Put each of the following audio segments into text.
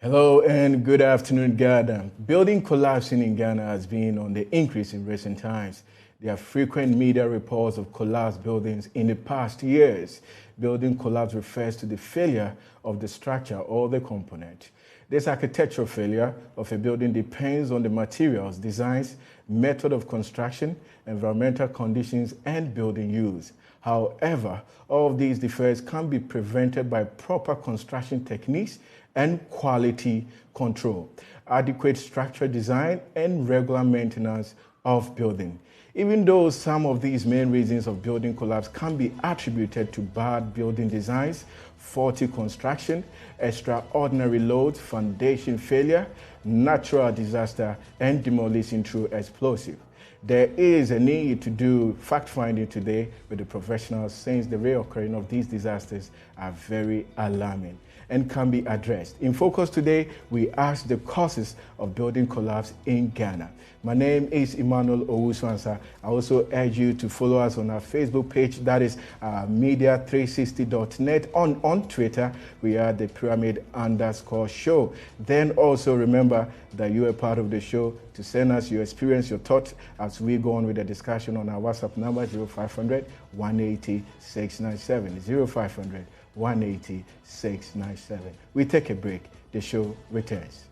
Hello and good afternoon, Ghana. Building collapsing in Ghana has been on the increase in recent times. There are frequent media reports of collapsed buildings in the past years. Building collapse refers to the failure of the structure or the component. This architectural failure of a building depends on the materials, designs, method of construction, environmental conditions, and building use. However, all of these defects can be prevented by proper construction techniques and quality control, adequate structure design, and regular maintenance of building. Even though some of these main reasons of building collapse can be attributed to bad building designs, faulty construction, extraordinary loads, foundation failure, natural disaster, and demolition through explosive. There is a need to do fact-finding today with the professionals since the reoccurring of these disasters are very alarming and can be addressed. In focus today, we ask the causes of building collapse in Ghana. My name is Emmanuel Owusu-Ansah. I also urge you to follow us on our Facebook page, that is media360.net. On Twitter, we are the Pyramid_show. Then also remember that you are part of the show to send us your experience, your thoughts as we go on with the discussion on our WhatsApp number 0500 180 697 0500 180 697. We take a break. The show returns.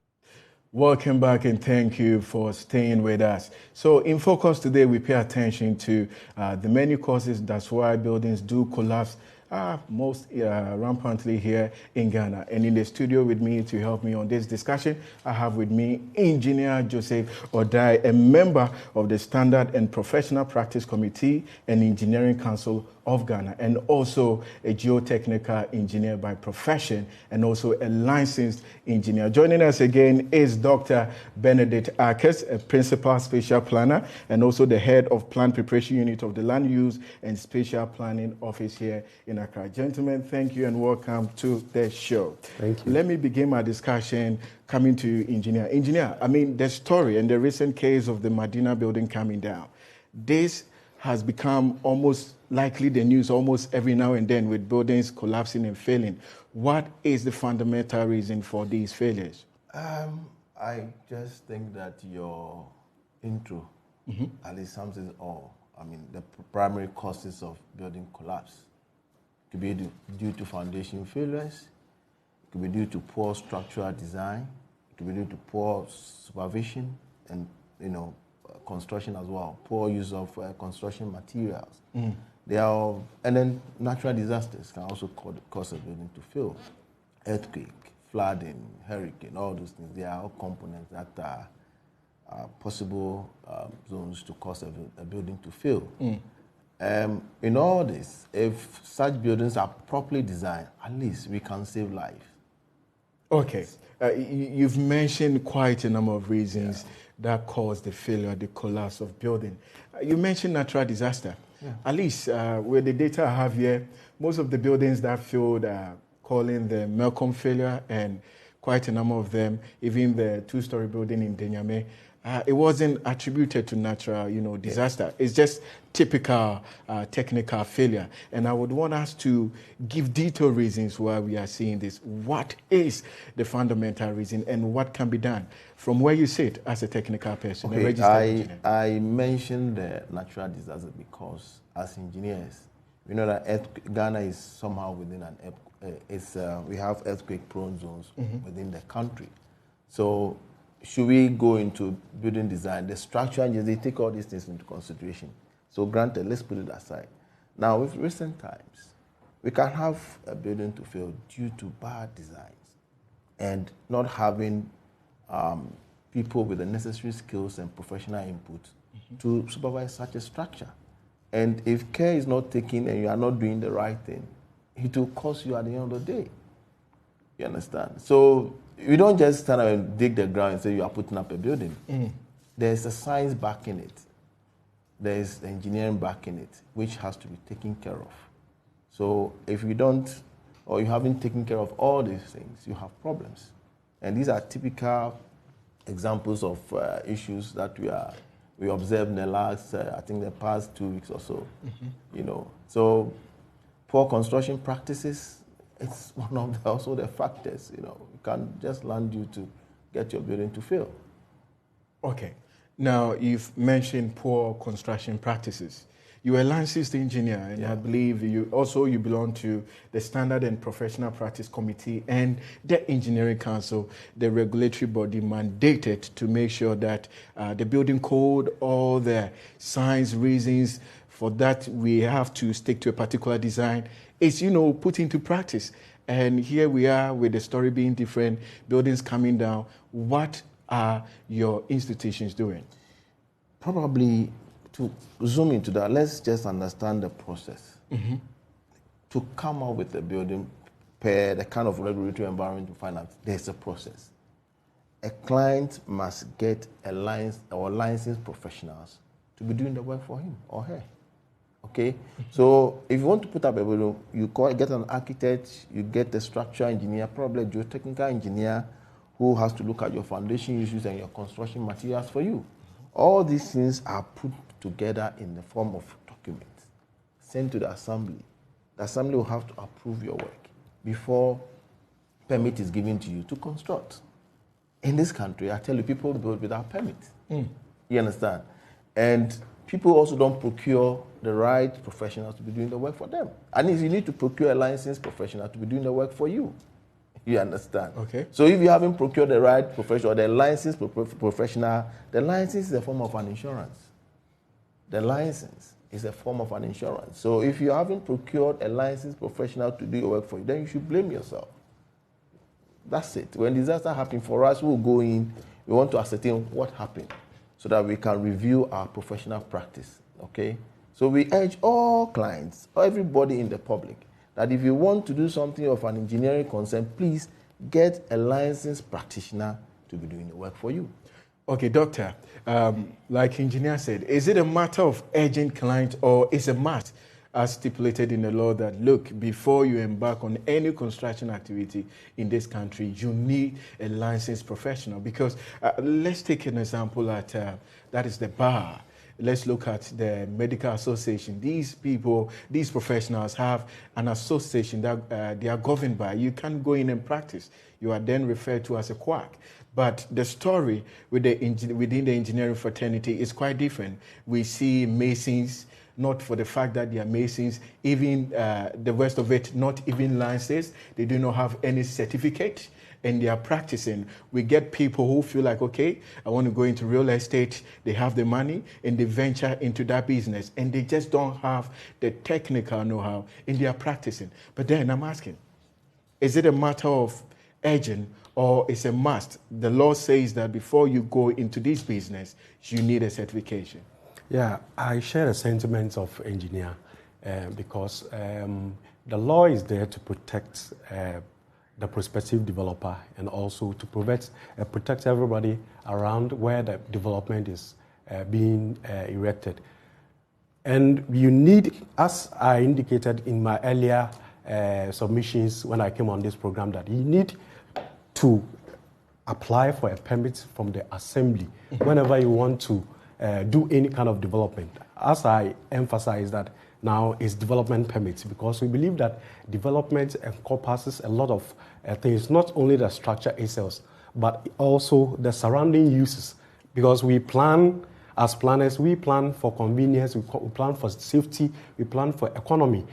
Welcome back and thank you for staying with us. So in focus today, we pay attention to the many causes that's why buildings do collapse most rampantly here in Ghana. And in the studio with me to help me on this discussion, I have with me Engineer Joseph Odai, a member of the Standard and Professional Practice Committee and Engineering Council of Ghana, and also a geotechnical engineer by profession, and also a licensed engineer. Joining us again is Dr. Benedict Akers, a principal spatial planner, and also the head of Plan Preparation Unit of the Land Use and Spatial Planning Office here in Accra. Gentlemen, thank you and welcome to the show. Thank you. Let me begin my discussion coming to engineer. Engineer, I mean, the story and the recent case of the Medina building coming down, this has become almost likely the news almost every now and then with buildings collapsing and failing. What is the fundamental reason for these failures? I just think that your intro at least sums it all. I mean, the primary causes of building collapse could be due to foundation failures, it could be due to poor structural design, it could be due to poor supervision and, construction as well, poor use of construction materials. And then natural disasters can also cause a building to fail. Earthquake, flooding, hurricane, all those things, they are all components that are possible zones to cause a building to fail. In all this, if such buildings are properly designed, at least we can save lives. Okay. You've mentioned quite a number of reasons that cause the failure, the collapse of building. You mentioned natural disaster. At least with the data I have here, most of the buildings that failed calling the Melcombe failure, and quite a number of them, even the two-story building in Denyame, it wasn't attributed to natural, disaster. It's just typical technical failure. And I would want us to give detailed reasons why we are seeing this. What is the fundamental reason and what can be done from where you sit as a technical person, a registered engineer? I mentioned the natural disaster because as engineers, we know that Ghana is somehow within we have earthquake-prone zones within the country. So should we go into building design, the structural engineers, they take all these things into consideration. So granted, let's put it aside. Now, with recent times, we can have a building to fail due to bad designs and not having people with the necessary skills and professional input to supervise such a structure. And if care is not taken and you are not doing the right thing, it will cost you at the end of the day. You understand? So you don't just stand up and dig the ground and say you are putting up a building. There's a science backing it. There's engineering backing it, which has to be taken care of. So if you don't, or you haven't taken care of all these things, you have problems. And these are typical examples of issues that we observed in the last, the past 2 weeks or so. So poor construction practices, It's one of also the factors. You can't just land you to get your building to fail. Okay. Now, you've mentioned poor construction practices. You are a licensed engineer, and I believe you belong to the Standard and Professional Practice Committee and the Engineering Council, the regulatory body mandated to make sure that the building code, all the signs, reasons for that we have to stick to a particular design is, put into practice. And here we are with the story being different, buildings coming down. What are your institutions doing? Probably to zoom into that, let's just understand the process. Mm-hmm. To come up with a building per the kind of regulatory environment we find out, there's a process. A client must get a license or licensed professionals to be doing the work for him or her. Okay? Mm-hmm. So if you want to put up a building, you get an architect, you get a structural engineer, probably a geotechnical engineer who has to look at your foundation issues and your construction materials for you. All these things are put together in the form of documents sent to the assembly. The assembly will have to approve your work before permit is given to you to construct. In this country, I tell you, people build without permit. You understand? And people also don't procure the right professionals to be doing the work for them. And if you need to procure a licensed professional to be doing the work for you, you understand? Okay. So if you haven't procured the right professional, the licensed professional, the license is a form of an insurance. The license is a form of an insurance. So if you haven't procured a licensed professional to do your work for you, then you should blame yourself. That's it. When disaster happens for us, we'll go in, we want to ascertain what happened so that we can review our professional practice, okay? So we urge all clients, everybody in the public, that if you want to do something of an engineering concern, please get a licensed practitioner to be doing the work for you. Okay, doctor, like engineer said, is it a matter of urgent client or is it a must as stipulated in the law that, look, before you embark on any construction activity in this country, you need a licensed professional? Because let's take an example that is the bar. Let's look at the medical association. These people, these professionals have an association that they are governed by. You can't go in and practice. You are then referred to as a quack. But the story within the engineering fraternity is quite different. We see masons, not for the fact that they are masons, even the rest of it, not even licensed. They do not have any certificate. And they are practicing. We get people who feel like, okay, I want to go into real estate. They have the money and they venture into that business. And they just don't have the technical know-how and they are practicing. But then I'm asking, is it a matter of urgent or is a must? The law says that before you go into this business, you need a certification. Yeah, I share the sentiments of engineer because the law is there to protect the prospective developer and also to protect everybody around where the development is being erected. And you need, as I indicated in my earlier submissions when I came on this program, that you need to apply for a permit from the assembly whenever you want to do any kind of development. As I emphasize that now is development permits, because we believe that development encompasses a lot of things, not only the structure itself, but also the surrounding uses. Because we plan, as planners, we plan for convenience, we plan for safety, we plan for economy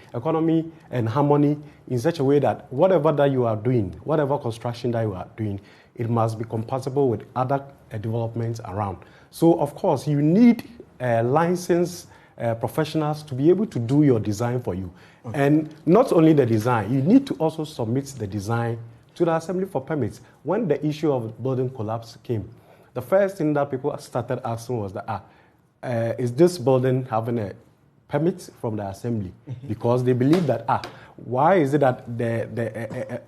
and harmony in such a way that whatever that you are doing, whatever construction that you are doing, it must be compatible with other developments around. So, of course, you need licensed professionals to be able to do your design for you. Okay. And not only the design, you need to also submit the design to the assembly for permits. When the issue of building collapse came, the first thing that people started asking was that, is this building having a permit from the assembly? Because they believe that, why is it that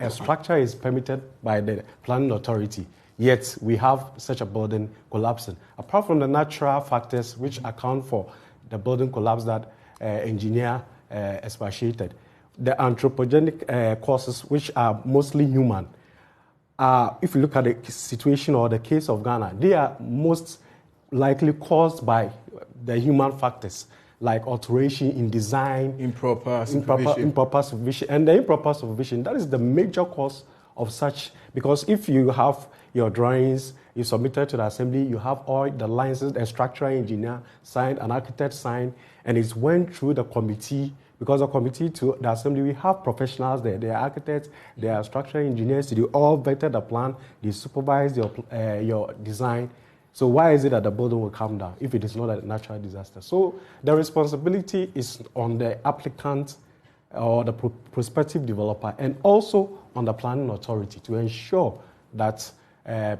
a structure is permitted by the planning authority, yet we have such a building collapsing? Apart from the natural factors which account for the building collapse that engineer expatiated, the anthropogenic causes, which are mostly human, if you look at the situation or the case of Ghana, they are most likely caused by the human factors. like alteration in design, improper supervision. improper supervision, and the improper supervision. That is the major cause of such, because if you have your drawings, you submitted to the assembly, you have all the licenses, a structural engineer signed, an architect signed, and it's went through the committee, because the committee to the assembly, we have professionals there. They are architects, they are structural engineers, they all vetted the plan, they supervise your design. So why is it that the building will come down if it is not a natural disaster? So the responsibility is on the applicant or the prospective developer, and also on the planning authority to ensure that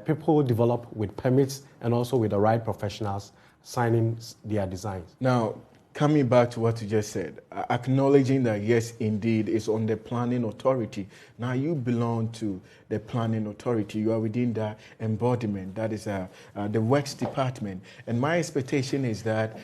people develop with permits and also with the right professionals signing their designs. Now, coming back to what you just said, acknowledging that yes, indeed, it's on the planning authority. Now, you belong to the planning authority. You are within that embodiment. That is the works department. And my expectation is that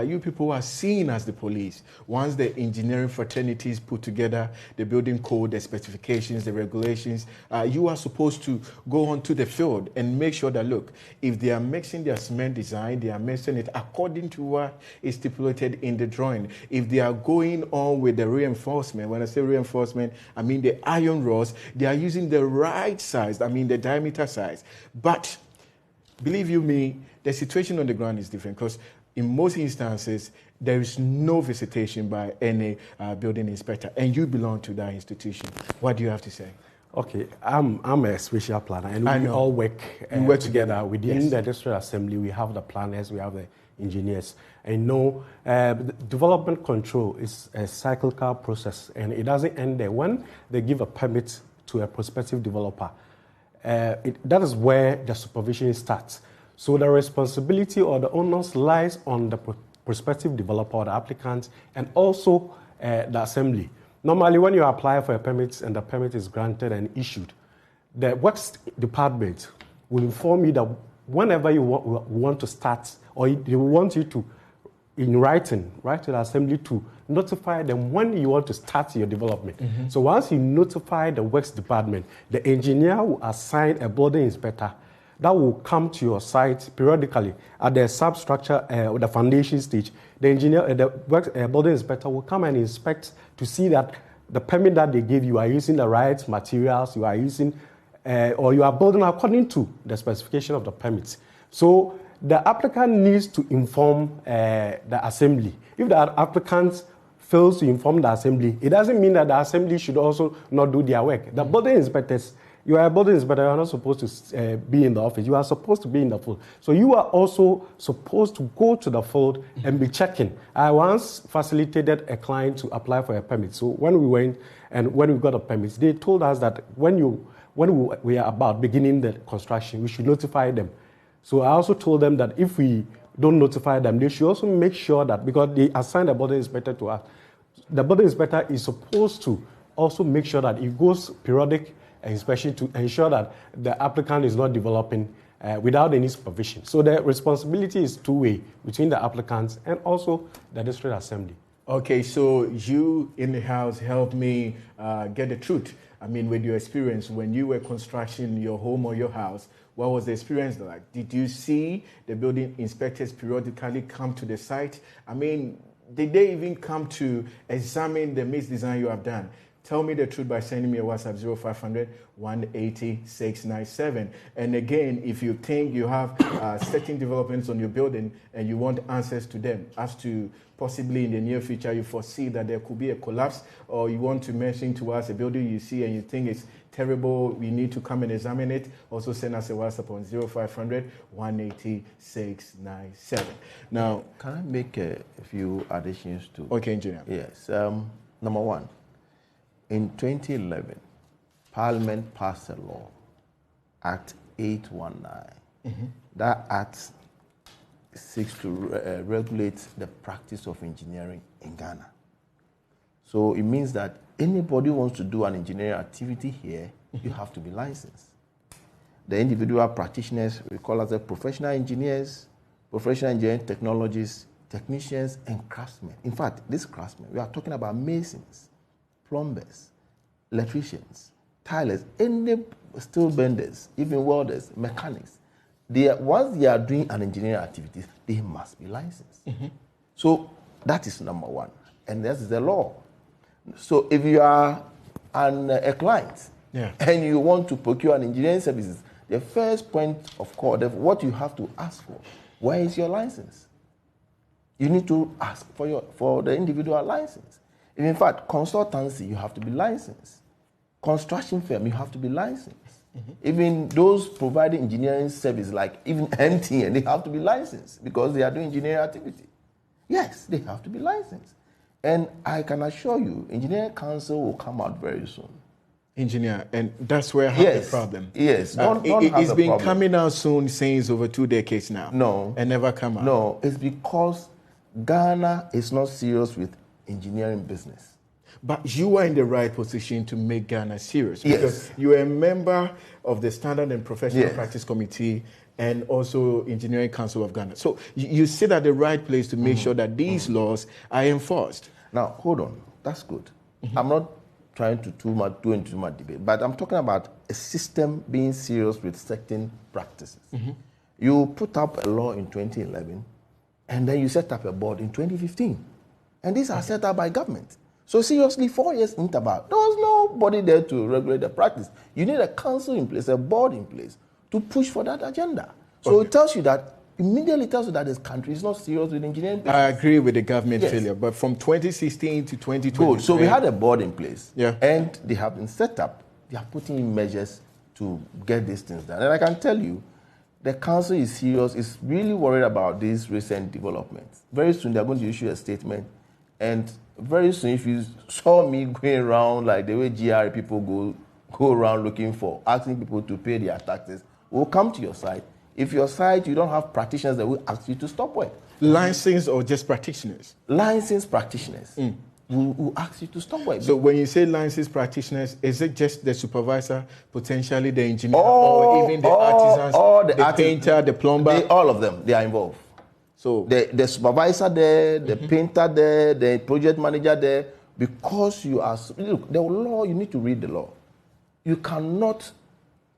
you people are seen as the police. Once the engineering fraternities put together the building code, the specifications, the regulations, you are supposed to go onto the field and make sure that, look, if they are mixing their cement design, they are mixing it according to what is stipulated in the drawing. If they are going on with the reinforcement, when I say reinforcement, I mean the iron rods, they are using the right size, I mean the diameter size. But believe you me, the situation on the ground is different, because in most instances, there is no visitation by any building inspector, and you belong to that institution. What do you have to say? Okay, I'm a spatial planner, and we all work together. Within the district assembly, we have the planners, we have the engineers. And development control is a cyclical process, and it doesn't end there. When they give a permit to a prospective developer, that is where the supervision starts. So the responsibility or the onus lies on the prospective developer or the applicant, and also the assembly. Normally, when you apply for a permit and the permit is granted and issued, the works department will inform you that whenever you want to start, or they want you to, in writing, write to the assembly to notify them when you want to start your development. Mm-hmm. So once you notify the works department, the engineer will assign a building inspector that will come to your site periodically at the substructure or the foundation stage. The engineer, the building inspector will come and inspect to see that the permit that they give you are using the right materials, you are using, or you are building according to the specification of the permits. So the applicant needs to inform the assembly. If the applicant fails to inform the assembly, it doesn't mean that the assembly should also not do their work. The building inspectors, you are a building inspector, you are not supposed to be in the office. You are supposed to be in the field. So you are also supposed to go to the field and be checking. I once facilitated a client to apply for a permit. So when we went and when we got a permit, they told us that when we are about beginning the construction, we should notify them. So I also told them that if we don't notify them, they should also make sure that, because they assigned a building inspector to us, the building inspector is supposed to also make sure that it goes periodic inspection to ensure that the applicant is not developing without any supervision. So the responsibility is two-way between the applicants and also the district assembly. Okay, so you in the house help me get the truth. I mean, with your experience, when you were constructing your home or your house, what was the experience like? Did you see the building inspectors periodically come to the site? I mean, did they even come to examine the misdesign you have done? Tell me the truth by sending me a WhatsApp 0500 180 697. And again, if you think you have certain developments on your building and you want answers to them, as to possibly in the near future you foresee that there could be a collapse, or you want to mention to us a building you see and you think it's terrible, we need to come and examine it, also send us a WhatsApp on 0500 180 697. Now, can I make a few additions to? Okay, engineer. Yes. Number one, in 2011, Parliament passed a law, Act 819. Mm-hmm. That act seeks to regulate the practice of engineering in Ghana. So it means that anybody who wants to do an engineering activity here, you have to be licensed. The individual practitioners, we call as professional engineers, professional engineering technologists, technicians, and craftsmen. In fact, these craftsmen, we are talking about masons, plumbers, electricians, tilers, any steel benders, even welders, mechanics. Once they are doing an engineering activity, they must be licensed. Mm-hmm. So That is number one. And that's the law. So if you are a client and you want to procure an engineering services, the first point of call, what you have to ask for, where is your license? You need to ask for the individual license. In fact, consultancy, you have to be licensed. Construction firm, you have to be licensed. Even those providing engineering service, like even MTN, they have to be licensed because they are doing engineering activity. Yes, they have to be licensed. And I can assure you, Engineering Council will come out very soon. Engineer, and that's where I have the problem. Yes, it's been coming out soon since over 2 decades now. No. And never come out. No, it's because Ghana is not serious with engineering business. But you are in the right position to make Ghana serious. Yes. Because you are a member of the Standard and Professional Practice Committee and also Engineering Council of Ghana. So you sit at the right place to make sure that these laws are enforced. Now, hold on. That's good. I'm not trying to do into too much debate, but I'm talking about a system being serious with certain practices. You put up a law in 2011, and then you set up a board in 2015. And these are set up by government. So seriously, 4 years interval, there was nobody there to regulate the practice. You need a council in place, a board in place, to push for that agenda. So it tells you that, immediately tells you that this country is not serious with engineering business. I agree with the government failure, but from 2016 to 2020. Good. So we had a board in place, and they have been set up. They are putting in measures to get these things done. And I can tell you, the council is serious, is really worried about these recent developments. Very soon they're going to issue a statement, and very soon, if you saw me going around like the way GRA people go around looking for, asking people to pay their taxes, we'll come to your site. If your site, you don't have practitioners that will ask you to stop work. Licensed or just practitioners? Licensed practitioners will ask you to stop work. So when you say licensed practitioners, is it just the supervisor, potentially the engineer, or even the artisans, the painter, the plumber? All of them, they are involved. So the supervisor there, the painter there, the project manager there, because you are, look, the law, you need to read the law. You cannot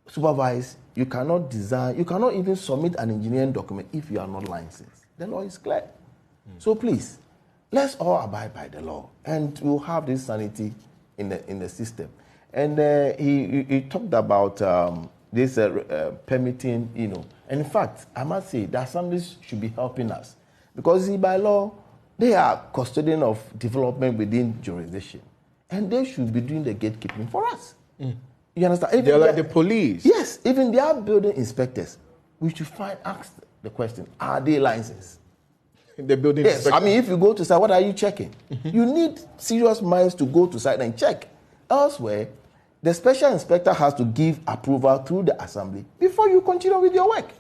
supervise, you cannot design, you cannot even submit an engineering document if you are not licensed. The law is clear. So please, let's all abide by the law, and we'll have this sanity in the system. And he talked about this permitting, And in fact, I must say the assemblies should be helping us, because by law, they are custodian of development within jurisdiction, and they should be doing the gatekeeping for us. You understand? Even they're like the police. Yes, even they are building inspectors. We should ask the question: are they licensed? The building inspectors. I mean, if you go to site, what are you checking? You need serious minds to go to site and check. Elsewhere, the special inspector has to give approval through the assembly before you continue with your work.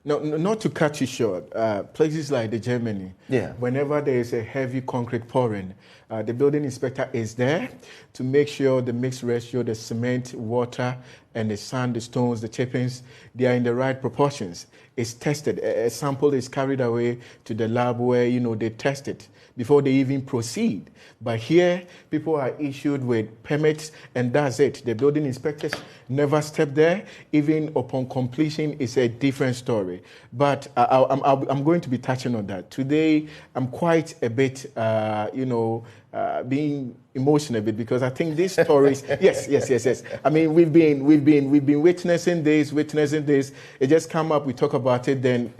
No, not to cut you short, places like the Germany, whenever there is a heavy concrete pouring, the building inspector is there to make sure the mixed ratio, the cement, water, and the sand, the stones, the chippings, they are in the right proportions. It's tested. A sample is carried away to the lab where, they test it before they even proceed. But here, people are issued with permits, and that's it. The building inspectors never step there. Even upon completion, it's a different story. But I'm going to be touching on that. Today, I'm quite a bit, being emotional a bit, because I think these stories, yes. I mean, we've been witnessing this. It just come up, we talk about it, then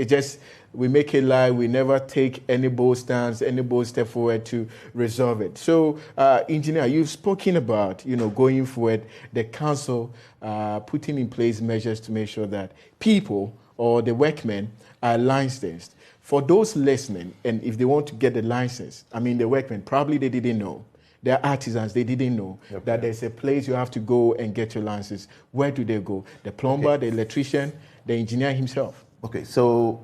we make a lie. We never take any bold stance, any bold step forward to resolve it. So, Engineer, you've spoken about, going forward, the council putting in place measures to make sure that people or the workmen are licensed. For those listening, and if they want to get the license, the workmen, probably they didn't know. They're artisans, they didn't know that there's a place you have to go and get your license. Where do they go? The plumber, the electrician, the engineer himself. Okay, so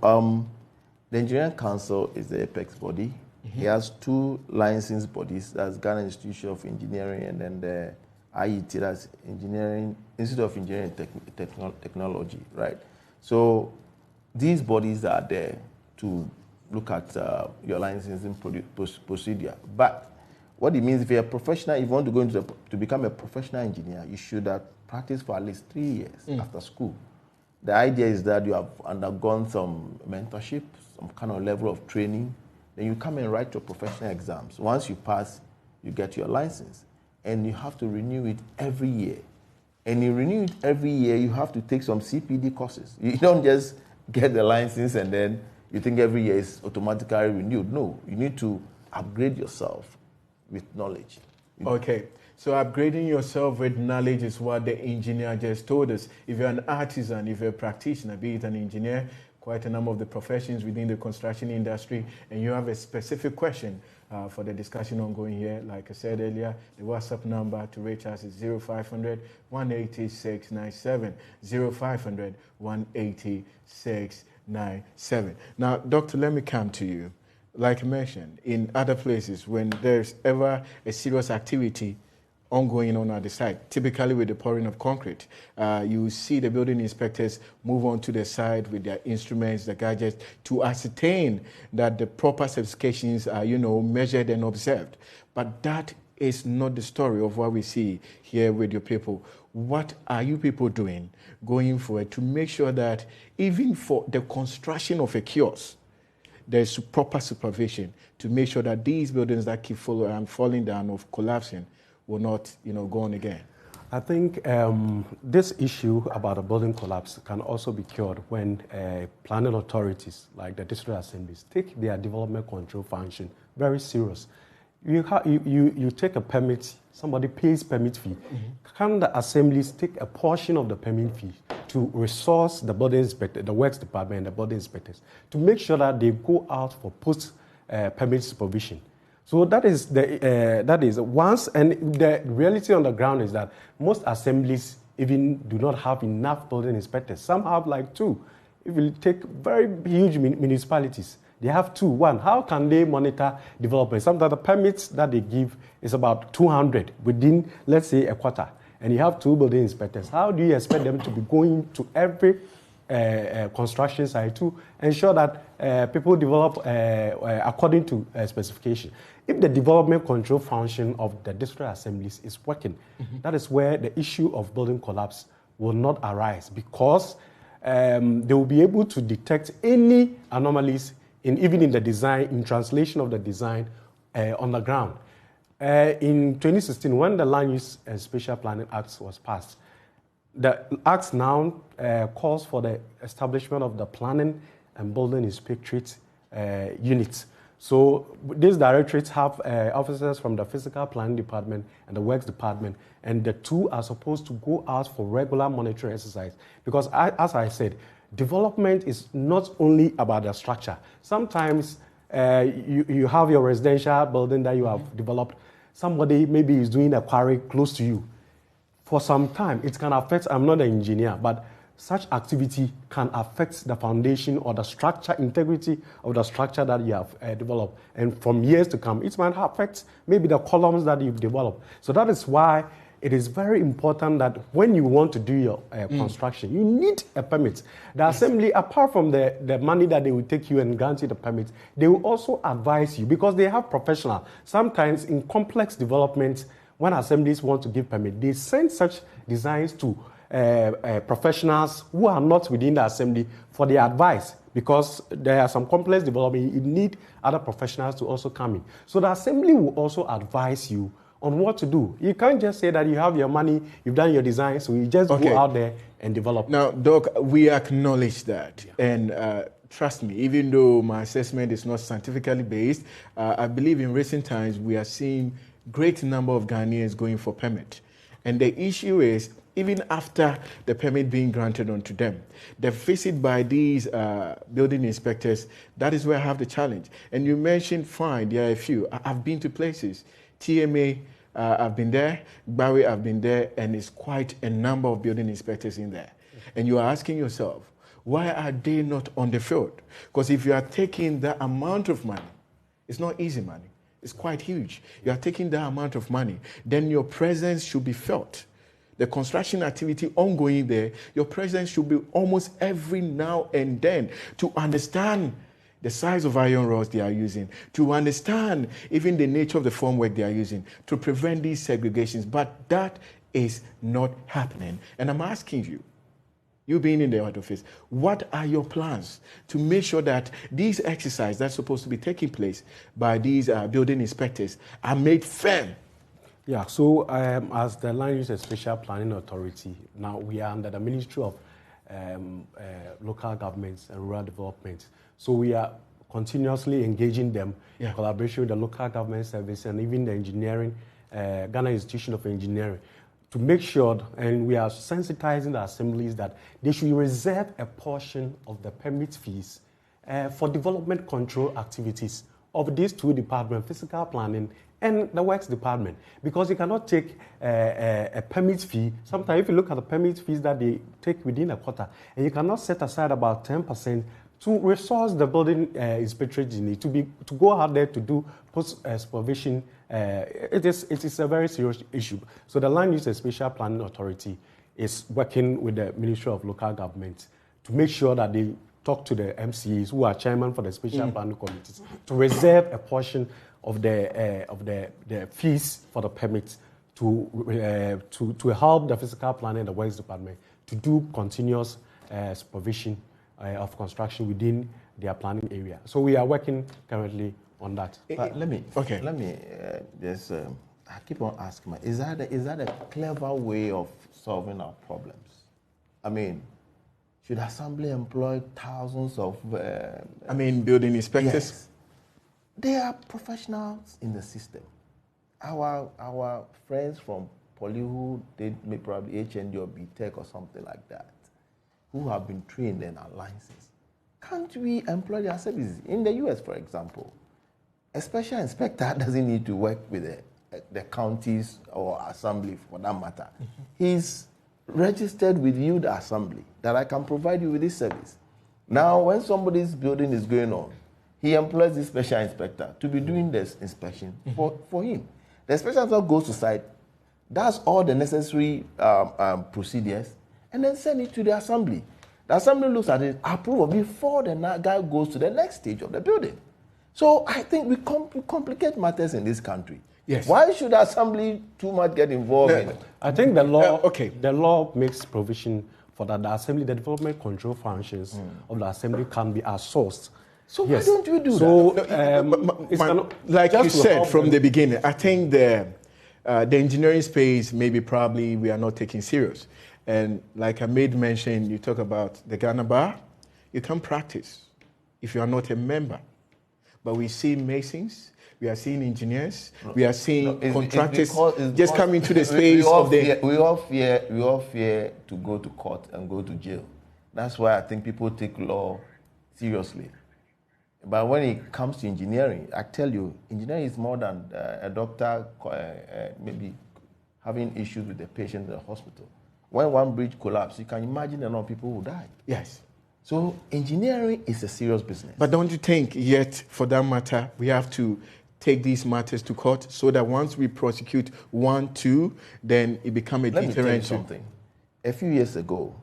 the Engineering Council is the apex body. He has two licensed bodies. That's Ghana Institute of Engineering, and then the IET, that's Institute of Engineering and Technology, right? So these bodies are there to look at your licensing procedure. But what it means, if you're a professional, if you want to go to become a professional engineer, you should have practiced for at least 3 years after school. The idea is that you have undergone some mentorship, some kind of level of training, Then you come and write your professional exams. Once you pass, you get your license. And you have to renew it every year. And you renew it every year, you have to take some CPD courses. You don't just get the license and then you think every year is automatically renewed. No, you need to upgrade yourself with knowledge. Okay, so upgrading yourself with knowledge is what the engineer just told us. If you're an artisan, if you're a practitioner, be it an engineer, quite a number of the professions within the construction industry, and you have a specific question for the discussion ongoing here, like I said earlier, the WhatsApp number to reach us is 0500 180 697, 0500 180 697. Now, Doctor, let me come to you. Like I mentioned, in other places, when there's ever a serious activity ongoing on the site, typically with the pouring of concrete, you see the building inspectors move on to the site with their instruments, the gadgets, to ascertain that the proper specifications are, measured and observed. But that is not the story of what we see here with your people. What are you people doing going forward to make sure that even for the construction of a kiosk, there's proper supervision to make sure that these buildings that keep falling down or collapsing will not, go on again? I think this issue about a building collapse can also be cured when planning authorities, like the district assemblies, take their development control function very serious. You take a permit, somebody pays permit fee. Mm-hmm. Can the assemblies take a portion of the permit fee to resource the building inspector, the works department, and the building inspectors to make sure that they go out for post-permit supervision? So that is once, and the reality on the ground is that most assemblies even do not have enough building inspectors. Some have like 2. If you take very huge municipalities, they have 2. One, how can they monitor development? Sometimes the permits that they give is about 200 within, let's say, a quarter, and you have 2 building inspectors. How do you expect them to be going to every construction site to ensure that people develop according to specification? If the development control function of the district assemblies is working, mm-hmm. that is where the issue of building collapse will not arise, because they will be able to detect any anomalies even in the design, in translation of the design on the ground. In 2016, when the Land Use and Spatial Planning Act was passed, the Act now calls for the establishment of the Planning and Building Inspectorate units. So these directorates have officers from the Physical Planning Department and the Works Department, and the 2 are supposed to go out for regular monitoring exercise. Because as I said, development is not only about the structure. Sometimes you have your residential building that you have developed. Somebody maybe is doing a quarry close to you. For some time, it can affect, I'm not an engineer, but such activity can affect the foundation or the structure, integrity of the structure that you have developed. And from years to come, it might affect maybe the columns that you've developed. So that is why it is very important that when you want to do your construction, you need a permit. The assembly, apart from the money that they will take you and grant you the permit, they will also advise you, because they have professionals. Sometimes in complex developments, when assemblies want to give permit, they send such designs to professionals who are not within the assembly for their advice, because there are some complex development, you need other professionals to also come in. So the assembly will also advise you on what to do. You can't just say that you have your money, you've done your design, so you just go out there and develop. Now, Doc, we acknowledge that. Yeah. And trust me, even though my assessment is not scientifically based, I believe in recent times we are seeing great number of Ghanaians going for permit. And the issue is, even after the permit being granted onto them, the visit by these building inspectors, that is where I have the challenge. And you mentioned, fine, there are a few. I've been to places. TMA, I've been there. Barry, I've been there. And it's quite a number of building inspectors in there. And you are asking yourself, why are they not on the field? Because if you are taking that amount of money, it's not easy money. It's quite huge. You are taking that amount of money, then your presence should be felt. The construction activity ongoing there, your presence should be almost every now and then to understand the size of iron rods they are using, to understand even the nature of the formwork they are using, to prevent these segregations. But that is not happening. And I'm asking you, you being in the audit office, what are your plans to make sure that these exercises that's supposed to be taking place by these building inspectors are made firm? Yeah, so as the Land Use and Spatial Planning Authority, now we are under the Ministry of Local Governments and Rural Development. So we are continuously engaging them in collaboration with the local government service and even the engineering, Ghana Institution of Engineering, to make sure, and we are sensitizing the assemblies that they should reserve a portion of the permit fees for development control activities of these two departments, physical planning and the works department, because you cannot take a permit fee. Sometimes if you look at the permit fees that they take within a quarter, and you cannot set aside about 10% to resource the building inspectorate need to go out there to do post supervision. It is a very serious issue. So the Land Use and Spatial Planning Authority is working with the Ministry of Local Government to make sure that they talk to the MCAs who are chairman for the spatial planning committees to reserve a portion of the fees for the permits to help the physical planning and the works department to do continuous supervision of construction within their planning area. So we are working currently on that. Let me just I keep on asking, is that a clever way of solving our problems? I mean, should Assembly employ thousands of building inspectors? Yes. They are professionals in the system. Our friends from Poly who did probably HND or BTech or something like that, who have been trained and are licensed. Can't we employ their services? In the US, for example, a special inspector doesn't need to work with the counties or assembly for that matter. He's registered with you, the assembly, that I can provide you with this service. Now, when somebody's building is going on, he employs this special inspector to be doing this inspection for him. The special inspector goes to site, does all the necessary procedures, and then send it to the assembly. The assembly looks at it, approval before the guy goes to the next stage of the building. So I think we complicate matters in this country. Yes. Why should the assembly too much get involved in it? I think the law the law makes provision for that. The assembly, the development control functions of the assembly can be outsourced. So why don't you do that? Like you said from the beginning, I think the engineering space probably we are not taking serious. And like I made mention, you talk about the Ghana Bar, you can practice if you are not a member. But we see masons, we are seeing engineers, we are seeing contractors just come into the space of the... We all fear to go to court and go to jail. That's why I think people take law seriously. But when it comes to engineering, I tell you, engineering is more than a doctor maybe having issues with the patient in the hospital. When one bridge collapses, you can imagine a lot of people who die. Yes. So engineering is a serious business. But don't you think, yet, for that matter, we have to take these matters to court so that once we prosecute 1, 2, then it becomes a deterrent? Let me tell you something. A few years ago,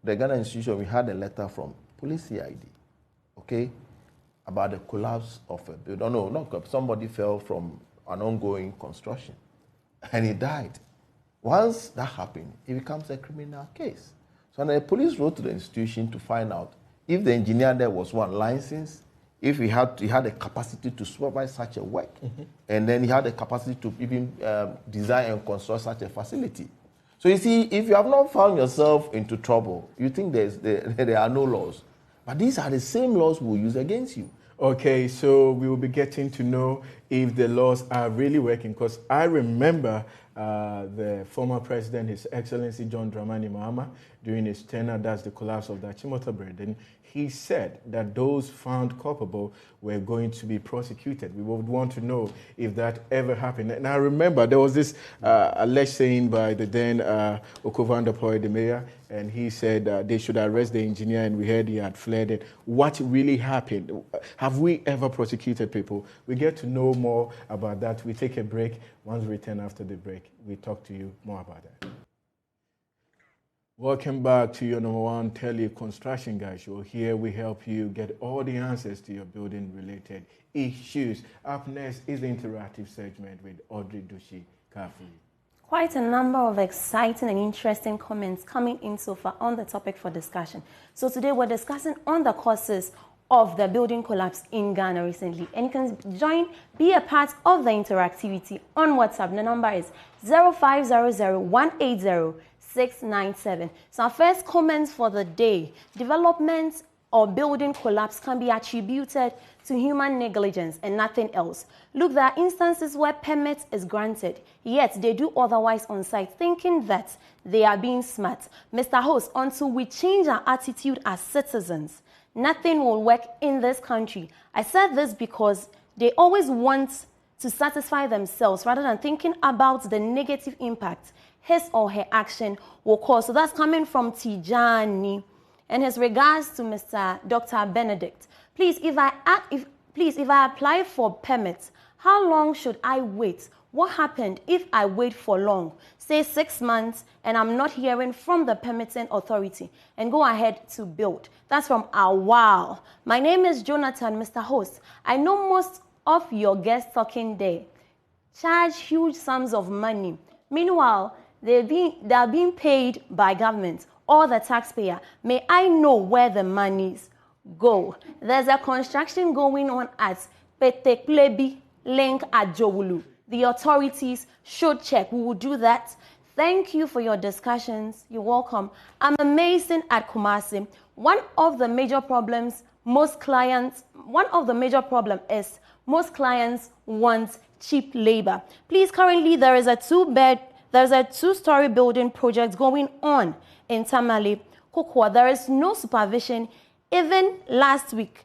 the Ghana Institution, we had a letter from Police CID, okay, about the collapse of a building. No, not collapse. Somebody fell from an ongoing construction, and he died. Once that happened, it becomes a criminal case. So the police wrote to the institution to find out if the engineer there was licensed, if he had the capacity to supervise such a work, and then he had the capacity to even design and construct such a facility. So you see, if you have not found yourself into trouble, you think there are no laws. But these are the same laws we'll use against you. Okay, so we will be getting to know if the laws are really working, because I remember the former president, His Excellency John Dramani Mahama, during his tenure, that's the collapse of the Achimota building, he said that those found culpable were going to be prosecuted. We would want to know if that ever happened. And I remember there was this alleged saying by the then Okovandapoi, the mayor, and he said they should arrest the engineer, and we heard he had fled. And what really happened? Have we ever prosecuted people? We get to know more about that. We take a break. Once we return after the break, we talk to you more about that. Welcome back to your #1 tele-construction guy show. Here we help you get all the answers to your building-related issues. Up next is the interactive segment with Audrey Dushi Kafi. Quite a number of exciting and interesting comments coming in so far on the topic for discussion. So today we're discussing on the causes of the building collapse in Ghana recently. And you can join, be a part of the interactivity on WhatsApp. The number is 0500-180-697. So our first comments for the day: development or building collapse can be attributed to human negligence and nothing else. Look, there are instances where permit is granted, yet they do otherwise on site, thinking that they are being smart. Mr. Host, until we change our attitude as citizens, nothing will work in this country. I said this because they always want to satisfy themselves rather than thinking about the negative impact his or her action will cause. So that's coming from Tijani. And his regards to Dr. Benedict. Please, if I apply for permits, how long should I wait? What happened if I wait for long, say 6 months, and I'm not hearing from the permitting authority and go ahead to build? That's from Awal. My name is Jonathan, Mr. Host. I know most of your guests talking there charge huge sums of money. Meanwhile, they are being paid by government or the taxpayer. May I know where the monies go? There's a construction going on at Peteklebi Link at Jowulu. The authorities should check. We will do that. Thank you for your discussions. You're welcome. I'm amazing at Kumasi. One of the major problems is most clients want cheap labor. Please, currently there is a two-story building project going on in Tamale, Kokwa. There is no supervision. Even last week,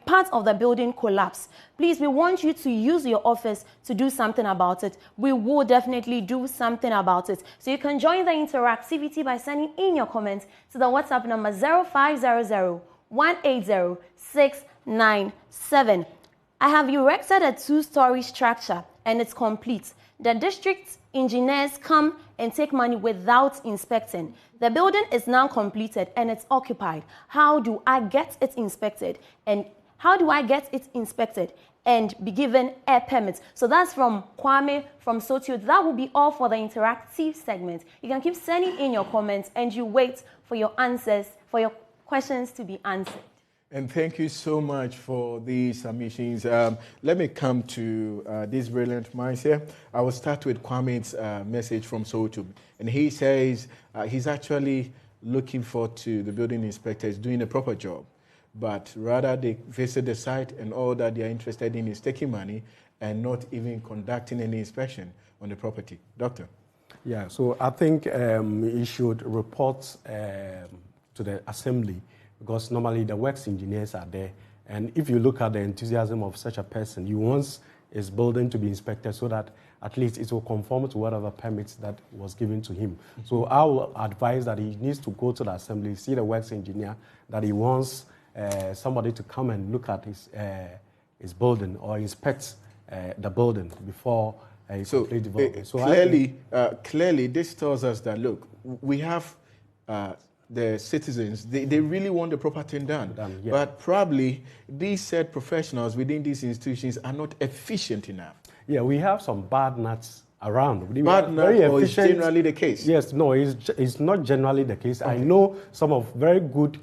part of the building collapsed. Please, we want you to use your office to do something about it. We will definitely do something about it. So you can join the interactivity by sending in your comments to the WhatsApp number 0500-180-697. I have erected a two-story structure and it's complete. The district engineers come and take money without inspecting. The building is now completed and it's occupied. How do I get it inspected? And be given a permit? So that's from Kwame from Sotio. That will be all for the interactive segment. You can keep sending in your comments and you wait for your answers, for your questions to be answered. And thank you so much for these submissions. Let me come to these brilliant minds here. I will start with Kwame's message from Soto. And he says he's actually looking forward to the building inspectors doing a proper job. But rather they visit the site and all that they are interested in is taking money and not even conducting any inspection on the property. Doctor? Yeah, so I think he should report to the assembly, because normally the works engineers are there. And if you look at the enthusiasm of such a person, he wants his building to be inspected so that at least it will conform to whatever permits that was given to him. So I will advise that he needs to go to the assembly, see the works engineer, that he wants somebody to come and look at his building or inspect the building before complete development. So clearly this tells us that, look, we have the citizens, they really want the proper thing done. Yeah. But probably these said professionals within these institutions are not efficient enough. Yeah, we have some bad nuts around. Bad nuts, or is generally the case? Yes, no, it's not generally the case. Okay. I know some of very good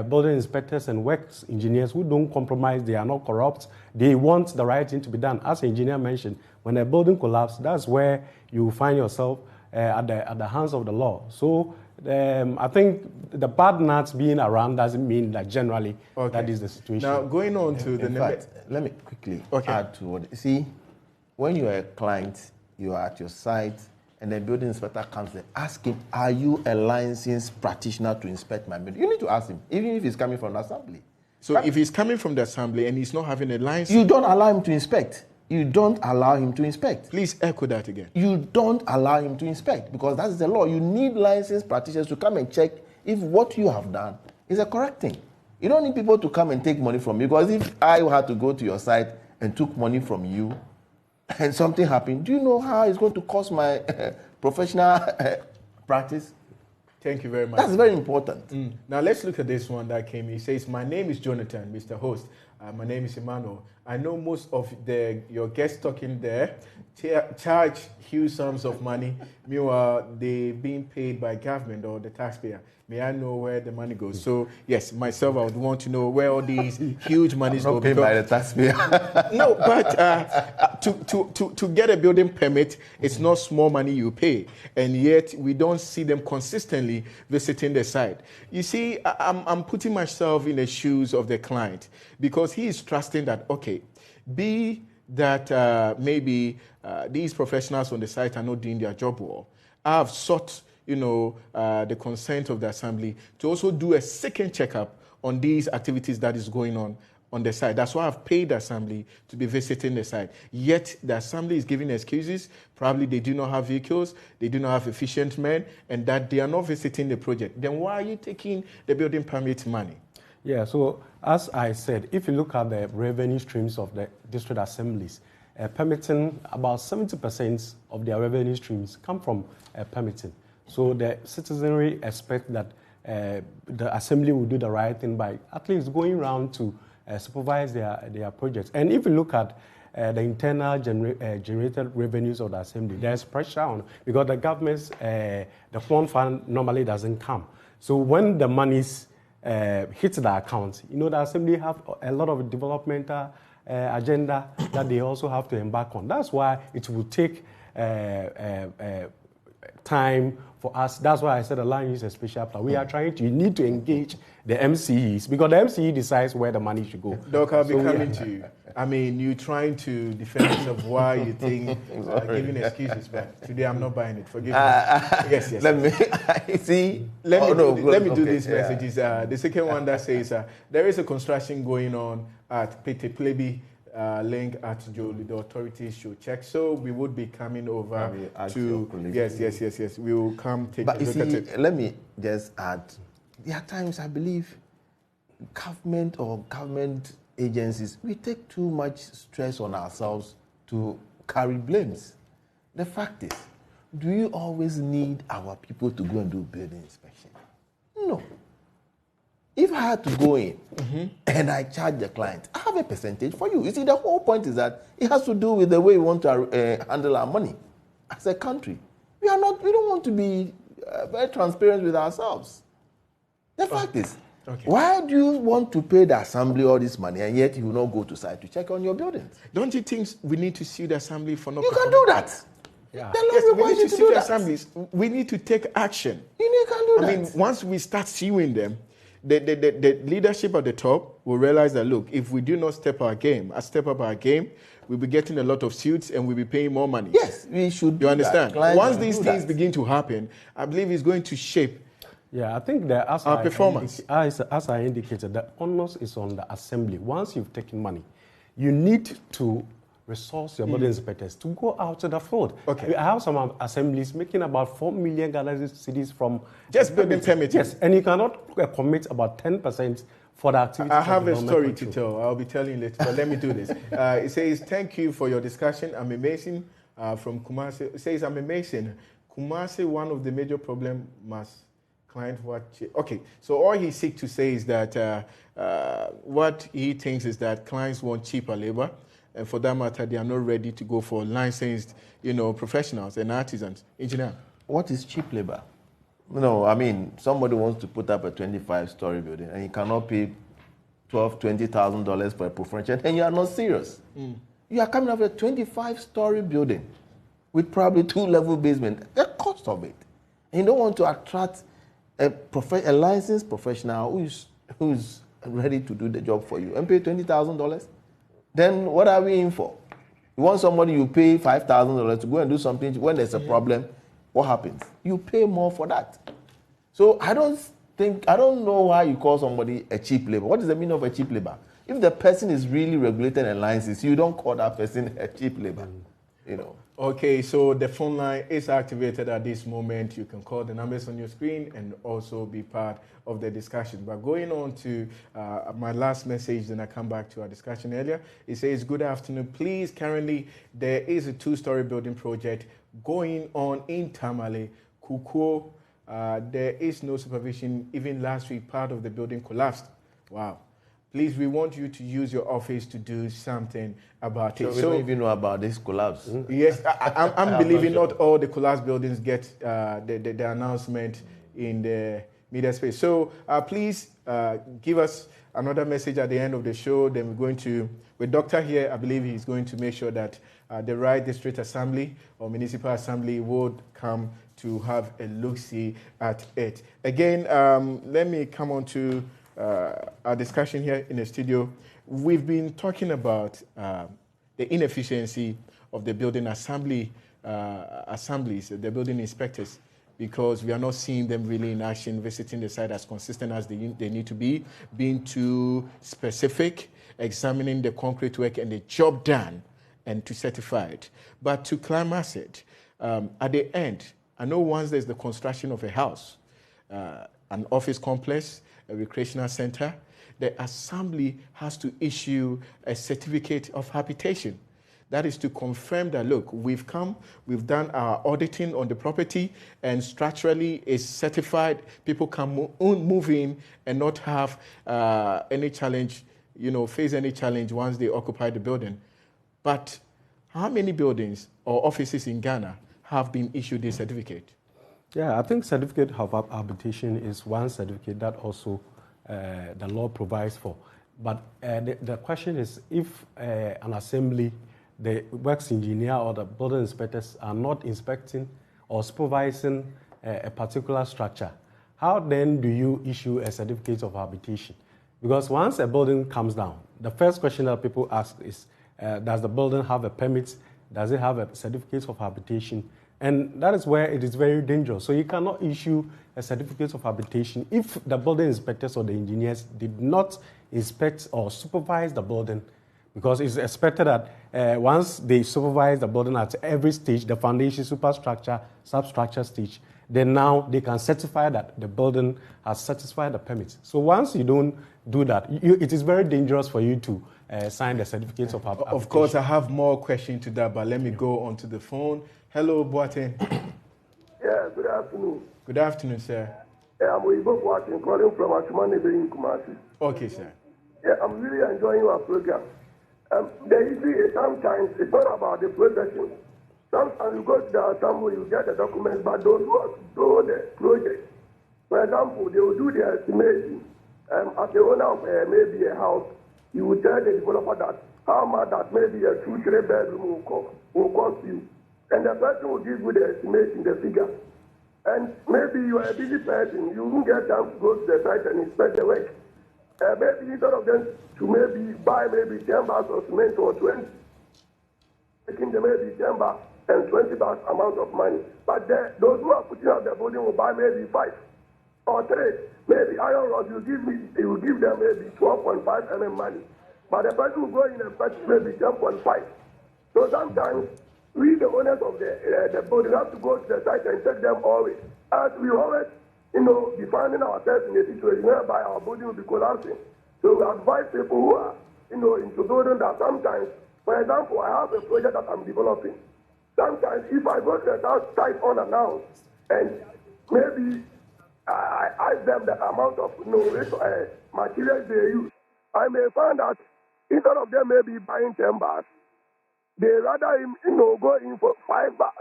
building inspectors and works engineers who don't compromise. They are not corrupt. They want the right thing to be done. As the engineer mentioned, when a building collapses, that's where you find yourself at the hands of the law. So I think the bad nuts being around doesn't mean that generally that is the situation. Now, going on to the next. Let me quickly add to what. See, when you are a client, you are at your site, and the building inspector comes and asks him, are you a licensed practitioner to inspect my building? You need to ask him, even if he's coming from the assembly. So if he's coming from the assembly and he's not having a license... You don't allow him to inspect. You don't allow him to inspect. Please echo that again. You don't allow him to inspect because that's the law. You need licensed practitioners to come and check if what you have done is a correct thing. You don't need people to come and take money from you, because if I had to go to your site and took money from you and something happened, do you know how it's going to cost my professional practice? Thank you very much. That's very important. Now let's look at this one that came. He says, my name is Jonathan, Mr. Host. My name is Emmanuel. I know most of your guests talking there charge huge sums of money. Meanwhile, they being paid by government or the taxpayer. May I know where the money goes? So yes, myself, I would want to know where all these huge monies go. Not paid by the taxpayer. No, but to get a building permit, it's not small money you pay, and yet we don't see them consistently visiting the site. You see, I'm putting myself in the shoes of the client because he is trusting that, okay, be that maybe these professionals on the site are not doing their job well. I have sought, the consent of the assembly to also do a second checkup on these activities that is going on the site. That's why I've paid the assembly to be visiting the site. Yet the assembly is giving excuses. Probably they do not have vehicles, they do not have efficient men, and that they are not visiting the project. Then why are you taking the building permit money? Yeah, so as I said, if you look at the revenue streams of the district assemblies, permitting, about 70% of their revenue streams come from permitting. So the citizenry expect that the assembly will do the right thing by at least going around to supervise their projects. And if you look at the internal generated revenues of the assembly, there's pressure on, because the government's, the fund normally doesn't come. So when the monies hit the account, the assembly have a lot of developmental agenda that they also have to embark on. That's why it will take time for us. That's why I said the line is a special plan. We need to engage the MCEs, because the MCE decides where the money should go. Doc, I'll be coming to you. I mean, you're trying to defend yourself why you think giving excuses, but today I'm not buying it. Forgive me. Yes. Let me see. Let me do these messages. The second one that says there is a construction going on at Pete Plebi link at Jolie. The authorities should check. So we would be coming over to yes. We will come take a look at it. Let me just add. There are times I believe government agencies, we take too much stress on ourselves to carry blames. The fact is, do you always need our people to go and do building inspection? No. If I had to go in and I charge the client, I have a percentage for you. You see, the whole point is that it has to do with the way we want to handle our money as a country. We don't want to be very transparent with ourselves. The fact is, why do you want to pay the assembly all this money and yet you will not go to site to check on your buildings? Don't you think we need to sue the assembly for not? You can do that. Yeah. Yes, we need to sue the assemblies. We need to take action. You can do that. I mean, once we start suing them, the leadership at the top will realize that, look, if we do not step up our game, we'll be getting a lot of suits and we'll be paying more money. Yes, we should. You understand? Once these things begin to happen, I believe it's going to shape I think that our performance. As I indicated, the onus is on the assembly. Once you've taken money, you need to resource your building inspectors to go out to the field. Okay. I have some assemblies making about 4 million Ghana cedis from just building permits. Yes, and you cannot commit about 10% for the activity. I have a story to tell. I'll be telling you later, but let me do this. It says, thank you for your discussion. I'm amazing from Kumasi. It says, I'm amazing. Kumasi, one of the major problems client watch. Okay, so all he seeks to say is that what he thinks is that clients want cheaper labor, and for that matter, they are not ready to go for licensed, professionals and artisans. Engineer, what is cheap labor? No, I mean, somebody wants to put up a 25-story building and he cannot pay $20,000 for a professional, and you are not serious. You are coming up with a 25-story building with probably 2-level basement. The cost of it, and you don't want to attract a licensed professional who's ready to do the job for you and pay $20,000. Then what are we in for? You want somebody, you pay $5,000 to go and do something. When there's a problem, what happens? You pay more for that. So I don't know why you call somebody a cheap labor. What is the meaning of a cheap labor? If the person is really regulated and licensed, you don't call that person a cheap labor. Okay, so the phone line is activated at this moment. You can call the numbers on your screen and also be part of the discussion. But going on to my last message, then I come back to our discussion earlier. It says, good afternoon. Please, currently, there is a 2-story building project going on in Tamale, Kukuo. There is no supervision. Even last week, part of the building collapsed. Wow. please, we want you to use your office to do something about it. So we don't even know about this collapse. Yes, I'm believing not all the collapsed buildings get the announcement in the media space. So please give us another message at the end of the show. Then we're going to, with Doctor here, I believe he's going to make sure that the right district assembly or municipal assembly would come to have a look-see at it. Again, let me come on to our discussion here in the studio. We've been talking about the inefficiency of the building assemblies, the building inspectors, because we are not seeing them really in action, visiting the site as consistent as they need to be, being too specific, examining the concrete work and the job done, and to certify it. But to climax it, at the end, I know once there's the construction of a house, an office complex, a recreational center, the assembly has to issue a certificate of habitation. That is to confirm that, look, we've come, we've done our auditing on the property, and structurally it's certified. People can move in and not have any challenge, face any challenge once they occupy the building. But how many buildings or offices in Ghana have been issued this certificate? Yeah, I think certificate of habitation is one certificate that also the law provides for. But the question is, if an assembly, the works engineer or the building inspectors are not inspecting or supervising a particular structure, how then do you issue a certificate of habitation? Because once a building comes down, the first question that people ask is, does the building have a permit? Does it have a certificate of habitation? And that is where it is very dangerous. So you cannot issue a certificate of habitation if the building inspectors or the engineers did not inspect or supervise the building, because it's expected that once they supervise the building at every stage, the foundation, superstructure, substructure stage, then now they can certify that the building has satisfied the permits. So once you don't do that, it is very dangerous for you to sign the certificates of habitation. Of course, I have more questions to that, but let me go onto the phone. Hello, Boateng. Yeah, good afternoon. Good afternoon, sir. Yeah, I'm Boateng calling from Ashmani Bay in Kumasi. Okay, sir. Yeah, I'm really enjoying your program. The issue is sometimes it's not about the processing. Sometimes you go to the assembly, you get the documents, but those who do the project, for example, they will do the estimation. As the owner of maybe a house, you will tell the developer that how much that maybe a 2-3 bedroom will cost you. And the person will give you the estimation, the figure. And maybe you are a busy person, you won't get time to go to the site and inspect the work. Maybe instead of them to maybe buy maybe 10 bags of cement or 20, making them maybe 10 bags and 20 bags amount of money. But those who are putting up the building will buy maybe 5 or 3. Maybe iron rods, you will give them maybe 12.5 mm money. But the person will go in and purchase maybe 10.5. So sometimes we, the owners of the building, have to go to the site and check them always. As we always, be finding ourselves in a situation whereby our building will be collapsing. So we advise people who are, into building that sometimes, for example, I have a project that I'm developing. Sometimes if I go to the site unannounced and maybe I ask them the amount of materials they use, I may find that instead of them maybe buying 10 bars, they rather go in for 5 bars.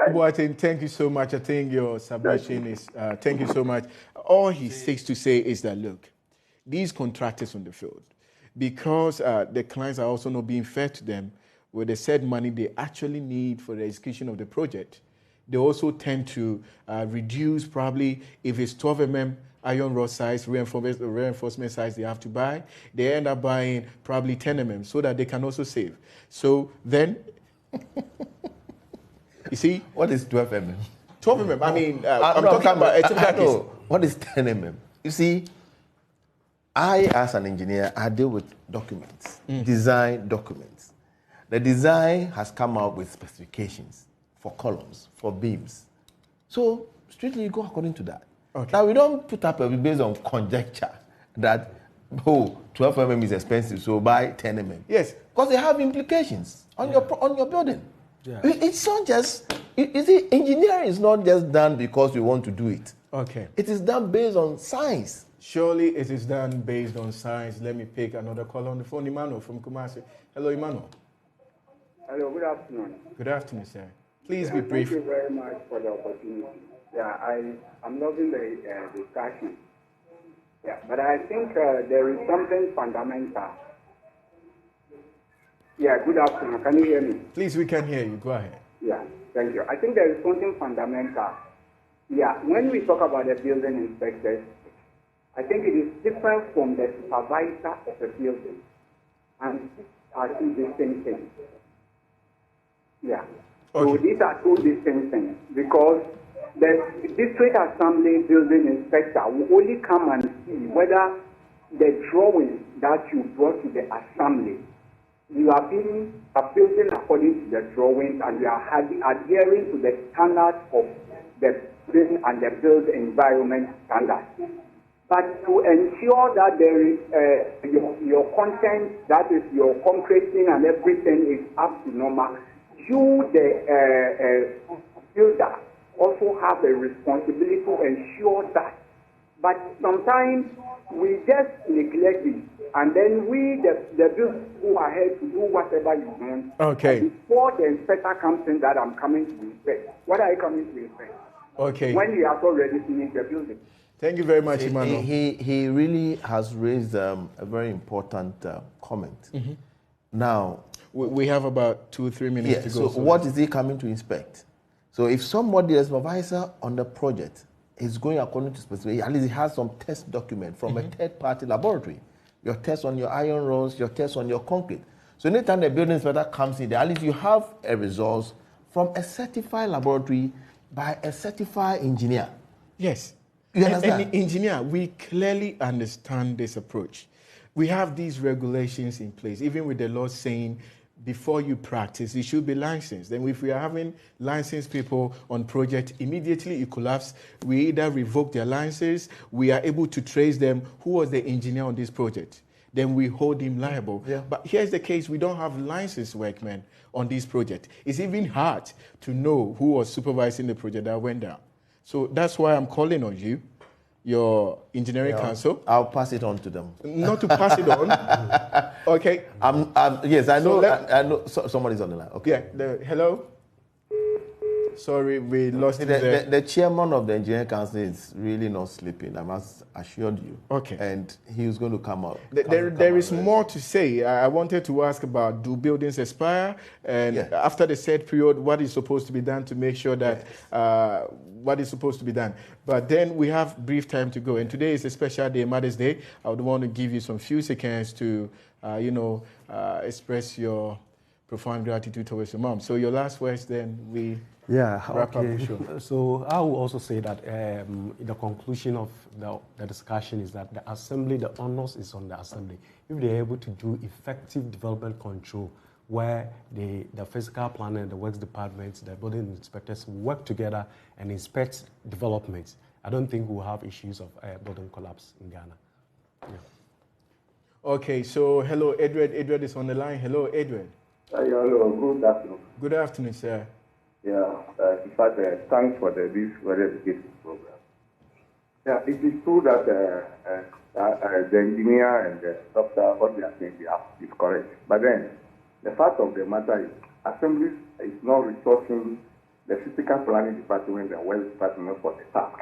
Boateng, thank you so much. I think your submission is, thank you so much. All he seeks to say is that, look, these contractors on the field, because the clients are also not being fair to them with the said money they actually need for the execution of the project, they also tend to reduce probably, if it's 12 mm iron rod size, reinforcement size they have to buy, they end up buying probably 10 mm so that they can also save. So then, you see? What is 12 mm? 12 mm, I mean, I'm talking about a typical case. What is 10 mm? You see, I, as an engineer, I deal with documents, design documents. The design has come out with specifications for columns, for beams. So, strictly, you go according to that. Okay. Now, we don't put up based on conjecture that, 12 mm is expensive, so buy 10 mm. Yes. Because they have implications on your building. Yeah. It's not just, you see, engineering is not just done because we want to do it. Okay. It is done based on science. Surely it is done based on science. Let me pick another call on the phone. Emmanuel from Kumasi. Hello, Emmanuel. Hello, good afternoon. Good afternoon, sir. Please be brief. Thank you very much for the opportunity. Yeah, I'm loving the discussion. Yeah, but I think there is something fundamental. Yeah, good afternoon. Can you hear me? Please, we can hear you. Go ahead. Yeah, thank you. I think there is something fundamental. Yeah, when we talk about the building inspectors, I think it is different from the supervisor of the building. And are two distinct things. Yeah. Okay. So these are two distinct things because the district assembly building inspector will only come and see whether the drawings that you brought to the assembly, you are building according to the drawings and you are adhering to the standards of the building and the built environment standards. But to ensure that there is your content, that is your concreting and everything is up to normal, you, the builder, also have a responsibility to ensure that. But sometimes we just neglect it, and then we, the builders, go ahead to do whatever you want. Okay. And before the inspector comes in that I'm coming to inspect, what are you coming to inspect? Okay. When you have already finished the building. Thank you very much, Emmanuel. He really has raised a very important comment. Mm-hmm. Now, we have about 2-3 minutes to go. So what is he coming to inspect? So if somebody, a supervisor on the project, is going according to specification, at least he has some test document from a third-party laboratory. Your test on your iron rods, your test on your concrete. So anytime the building inspector comes in there, at least you have a result from a certified laboratory by a certified engineer. Yes. You understand? And engineer, we clearly understand this approach. We have these regulations in place, even with the law saying before you practice, you should be licensed. Then if we are having licensed people on project, immediately it collapses. We either revoke their licenses, we are able to trace them, who was the engineer on this project. Then we hold him liable. Yeah. But here's the case, we don't have licensed workmen on this project. It's even hard to know who was supervising the project that went down. So that's why I'm calling on you, your engineering council. I'll pass it on to them. Not to pass it on. Okay. Yes, I know. So I know. Somebody's on the line. Okay. Yeah. Hello. Sorry, we lost the chairman of the engineering council is really not sleeping. I must assure you. Okay. And he is going to come out. There is more to say. I wanted to ask about, do buildings expire? And after the set period, what is supposed to be done to make sure that what is supposed to be done? But then we have brief time to go. And today is a special day, Mother's Day. I would want to give you some few seconds to, express your profound gratitude towards your mom. So your last words, then we wrap up the show. So I will also say that the conclusion of the discussion is that the assembly, the onus is on the assembly. If they are able to do effective development control, where the physical planner and the works departments, the building inspectors work together and inspect developments, I don't think we'll have issues of building collapse in Ghana. Yeah. Okay, so hello, Edward. Edward is on the line. Hello, Edward. Hello, good afternoon. Good afternoon, sir. Yeah, in fact, thanks for this very educative program. Yeah, it is true that the engineer and the doctor, what they are saying is correct. But then, the fact of the matter is, Assembly is not resourcing the physical planning department and wealth department for the task.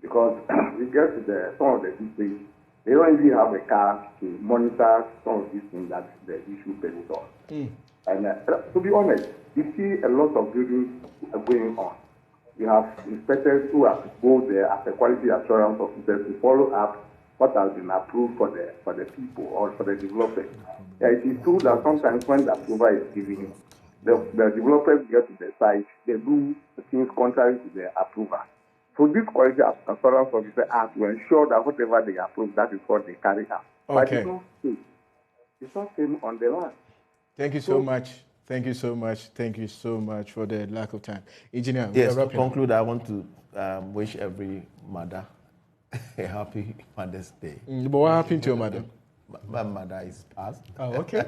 Because we get to some of the districts, they don't even have a car to monitor some of these things that the issue permits on. And to be honest, you see a lot of buildings going on. You have inspectors who have to go there as a quality assurance officers to follow up what has been approved for the people or for the developers. Yeah, it is true that sometimes when the approval is given, the developers get to the site, they do things contrary to the approval. So this quality assurance officer has to ensure that whatever they approve, that is what they carry out. Okay. But it's not same on the land. Thank you so much. Thank you so much. Thank you so much for the lack of time. Engineer, yes, to conclude, I want to wish every mother a happy Mother's Day. But what happened to your mother? My mother is passed. Oh, okay.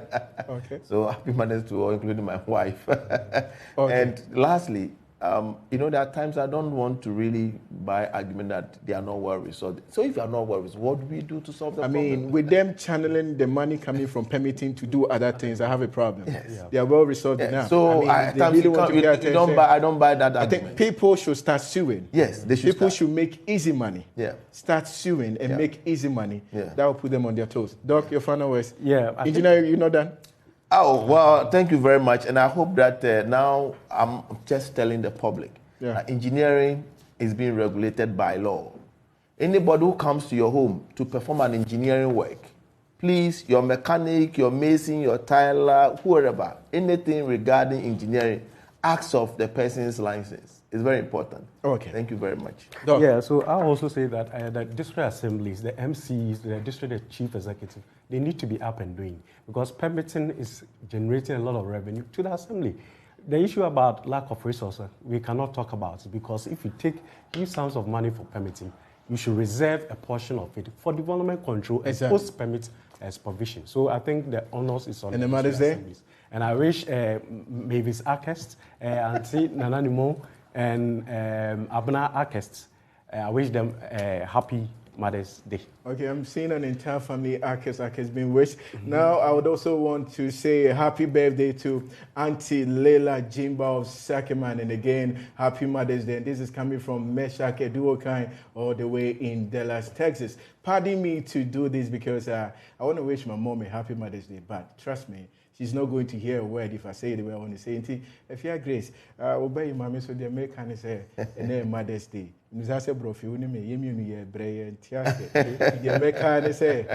Okay. So happy Mother's to all, including my wife. Okay. And lastly, there are times I don't want to really buy argument that they are not well resolved. So if you are not well resolved, what do we do to solve the problem? I mean, with them channeling the money coming from permitting to do other things, I have a problem. Yes. Yeah. They are well resolved enough. So I don't buy that argument. I think people should start suing. Yes, they should. People should make easy money. Yeah. Start suing and make easy money. Yeah. That will put them on their toes. Doc, your final words. Yeah. Engineer, you know that? Oh, well, thank you very much. And I hope that now I'm just telling the public that engineering is being regulated by law. Anybody who comes to your home to perform an engineering work, please, your mechanic, your mason, your tiler, whoever, anything regarding engineering, ask of the person's license. It's very important. Okay. Thank you very much. Doc. Yeah, so I'll also say that the district assemblies, the MCs, the district chief executive, they need to be up and doing because permitting is generating a lot of revenue to the assembly. The issue about lack of resources, we cannot talk about it because if you take huge sums of money for permitting, you should reserve a portion of it for development control and post-permit supervision. So I think the onus is on the Mother's Day. And I wish Mavis Arkest, Auntie Nananimo, and Abna Arkest, I wish them a happy Mother's Day. Okay, I'm seeing an entire family Arkest being wished. Now, I would also want to say a happy birthday to Auntie Leila Jimba of Sakeman. And again, happy Mother's Day. And this is coming from Meshach Eduokai all the way in Dallas, Texas. Pardon me to do this because I want to wish my mom a happy Mother's Day. But trust me, she's not going to hear a word if I say the way I want to say it. If you are Grace, obey mommy so the American say Mother's Day. Mzase brofi uni me yemi uni ye breye ntiake. The American say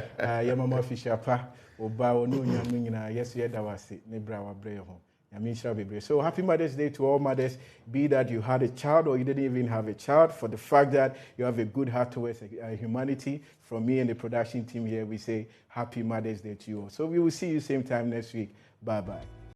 your mama fisher pa oba onu nyamu nyina yesu ye dawase ne bra wa breye ho. Yami shall be brave. So happy Mother's Day to all mothers, be that you had a child or you didn't even have a child, for the fact that you have a good heart towards humanity. From me and the production team here, we say happy Mother's Day to you all. So we will see you same time next week. Bye-bye.